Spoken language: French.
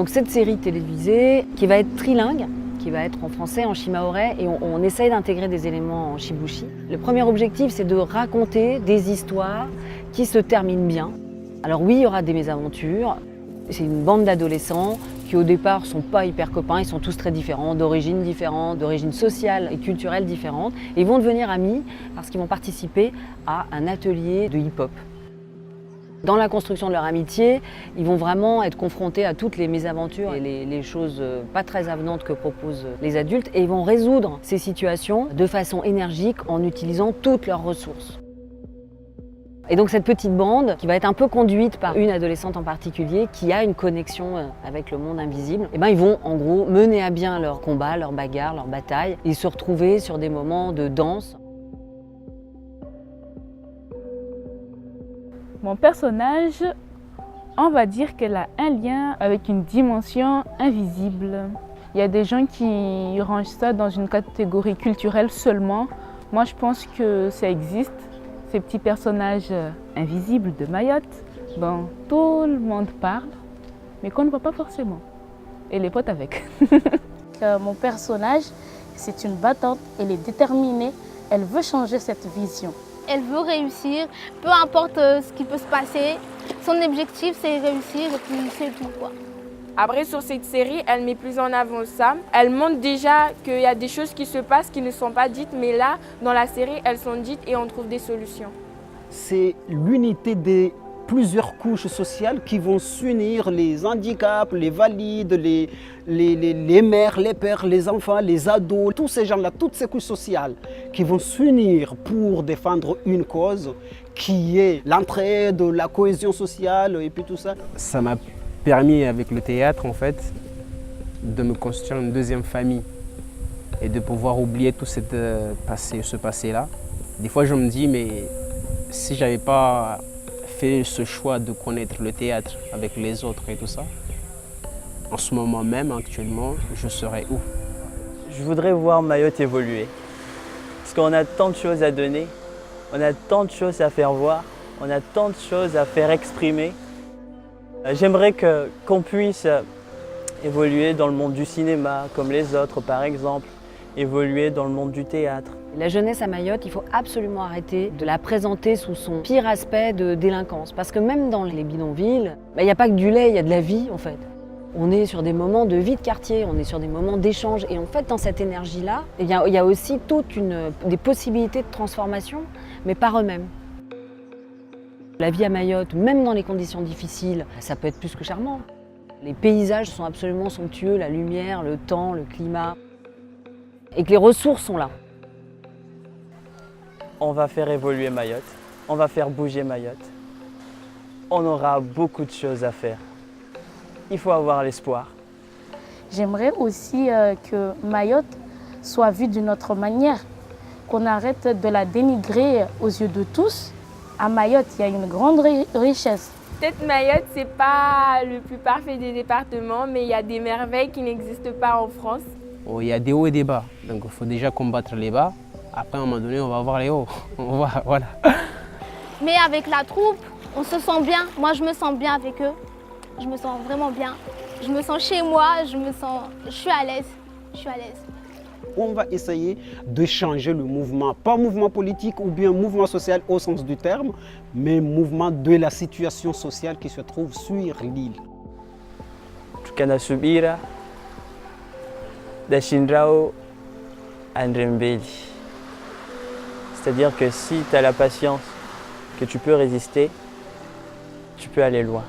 donc cette série télévisée qui va être trilingue, qui va être en français, en shimaoré, et on essaye d'intégrer des éléments en shibushi. Le premier objectif, c'est de raconter des histoires qui se terminent bien. Alors oui, il y aura des mésaventures. C'est une bande d'adolescents qui au départ sont pas hyper copains, ils sont tous très différents, d'origines différentes, d'origines sociales et culturelles différentes. Et ils vont devenir amis parce qu'ils vont participer à un atelier de hip-hop. Dans la construction de leur amitié, ils vont vraiment être confrontés à toutes les mésaventures et les choses pas très avenantes que proposent les adultes, et ils vont résoudre ces situations de façon énergique en utilisant toutes leurs ressources. Et donc cette petite bande, qui va être un peu conduite par une adolescente en particulier, qui a une connexion avec le monde invisible, et ils vont en gros mener à bien leur combat, leur bagarre, leur bataille, et se retrouver sur des moments de danse. Mon personnage, on va dire qu'elle a un lien avec une dimension invisible. Il y a des gens qui rangent ça dans une catégorie culturelle seulement. Moi, je pense que ça existe. Ces petits personnages invisibles de Mayotte, bon, tout le monde parle, mais qu'on ne voit pas forcément. Et les potes avec. Mon personnage, c'est une battante, elle est déterminée, elle veut changer cette vision. Elle veut réussir, peu importe ce qui peut se passer. Son objectif, c'est réussir et puis c'est tout, quoi. Après, sur cette série, elle met plus en avant ça. Elle montre déjà qu'il y a des choses qui se passent qui ne sont pas dites, mais là, dans la série, elles sont dites et on trouve des solutions. C'est l'unité des plusieurs couches sociales qui vont s'unir, les handicaps, les valides, les mères, les pères, les enfants, les ados, tous ces gens-là, toutes ces couches sociales qui vont s'unir pour défendre une cause qui est l'entraide, la cohésion sociale et puis tout ça. Ça m'a permis avec le théâtre en fait de me construire une deuxième famille et de pouvoir oublier tout ce passé-là. Des fois je me dis mais si j'avais pas fait ce choix de connaître le théâtre avec les autres et tout ça, en ce moment même, actuellement, je serais où? Je voudrais voir Mayotte évoluer. Parce qu'on a tant de choses à donner, on a tant de choses à faire voir, on a tant de choses à faire exprimer. J'aimerais qu'on puisse évoluer dans le monde du cinéma, comme les autres par exemple, évoluer dans le monde du théâtre. La jeunesse à Mayotte, il faut absolument arrêter de la présenter sous son pire aspect de délinquance. Parce que même dans les bidonvilles, il n'y a pas que du lait, il y a de la vie en fait. On est sur des moments de vie de quartier, on est sur des moments d'échange. Et en fait, dans cette énergie-là, il y a aussi des possibilités de transformation, mais par eux-mêmes. La vie à Mayotte, même dans les conditions difficiles, ça peut être plus que charmant. Les paysages sont absolument somptueux, la lumière, le temps, le climat. Et que les ressources sont là. On va faire évoluer Mayotte, on va faire bouger Mayotte. On aura beaucoup de choses à faire. Il faut avoir l'espoir. J'aimerais aussi que Mayotte soit vue d'une autre manière, qu'on arrête de la dénigrer aux yeux de tous. À Mayotte, il y a une grande richesse. Peut-être Mayotte, c'est pas le plus parfait des départements, mais il y a des merveilles qui n'existent pas en France. Oh, il y a des hauts et des bas, donc il faut déjà combattre les bas. Après, à un moment donné, on va voir les hauts. Voilà. Mais avec la troupe, on se sent bien. Moi, je me sens bien avec eux. Je me sens vraiment bien. Je me sens chez moi, je suis à l'aise. Je suis à l'aise. On va essayer de changer le mouvement, pas mouvement politique ou bien mouvement social au sens du terme, mais mouvement de la situation sociale qui se trouve sur l'île. Tukana subira, dashindrao, andrembeli. C'est-à-dire que si tu as la patience, que tu peux résister, tu peux aller loin.